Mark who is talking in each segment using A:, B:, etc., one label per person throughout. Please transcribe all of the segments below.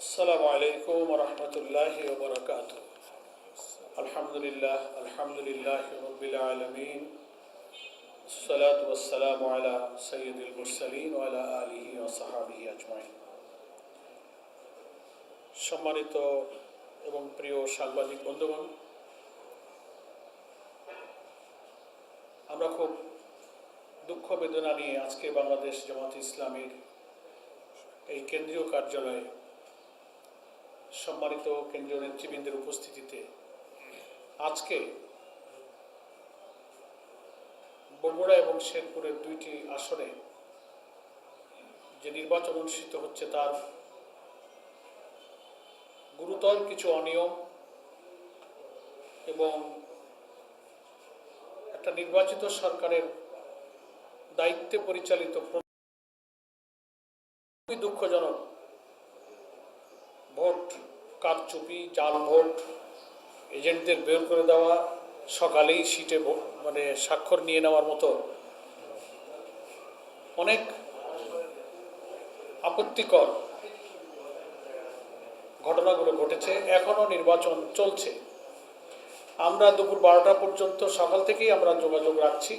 A: আসসালামু আলাইকুম ওয়া রাহমাতুল্লাহি ওয়া বারাকাতুহু। আলহামদুলিল্লাহ রাব্বিল আলামিন। আসসালাতু ওয়াসসালামু আলা সাইয়্যিদিল মুরসালিন ওয়া আলা আলিহি ওয়া সাহবিহি আজমাইন। সম্মানিত এবং প্রিয় সাংবাদিক বন্ধুগণ, আমরা খুব দুঃখ বেদনা নিয়ে আজকে বাংলাদেশ জামাত ইসলামীর এই কেন্দ্রীয় কার্যালয়ে সম্মানিত কেন্দ্রীয় নেতৃবৃন্দের উপস্থিতিতে আজকে বগুড়া এবং শেরপুরের দুইটি আসনে যে নির্বাচন অনুষ্ঠিত হচ্ছে তার গুরুতর কিছু অনিয়ম এবং একটা নির্বাচিত সরকারের দায়িত্বে পরিচালিত খুবই দুঃখজনক ভোট কারচুপি, জাল ভোট, এজেন্টদের বের করে দেওয়া, সকালেই সিটে স্বাক্ষর নিয়ে নেওয়ার মতো অনেক আপত্তিকর ঘটনাগুলো ঘটেছে। এখনও নির্বাচন চলছে। আমরা দুপুর 12টা পর্যন্ত সকাল থেকেই আমরা যোগাযোগ রাখছি।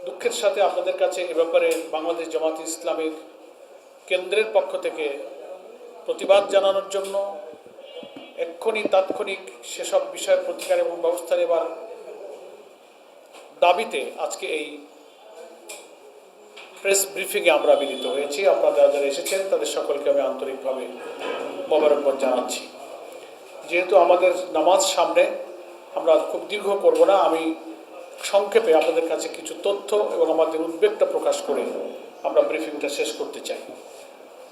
A: দুঃখের সাথে আপনাদের কাছে এ ব্যাপারে বাংলাদেশ জামাত ইসলামীর কেন্দ্রের পক্ষ থেকে প্রতিবাদ জানানোর জন্য এক্ষুনি তাৎক্ষণিক সেসব বিষয়ে প্রতিকার এবং ব্যবস্থা নেবার দাবিতে আজকে এই প্রেস ব্রিফিংয়ে আমরা মিলিত হয়েছি। আপনারা যারা এসেছেন তাদের সকলকে আমি আন্তরিকভাবে মোবারকবাদ জানাচ্ছি। যেহেতু আমাদের নামাজ সামনে, আমরা খুব দীর্ঘ করব না। আমি সংক্ষেপে আপনাদের কাছে কিছু তথ্য এবং আমাদের উদ্বেগটা প্রকাশ করে আমরা ব্রিফিংটা শেষ করতে চাই।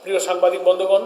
A: প্রিয় সাংবাদিক বন্ধুগণ,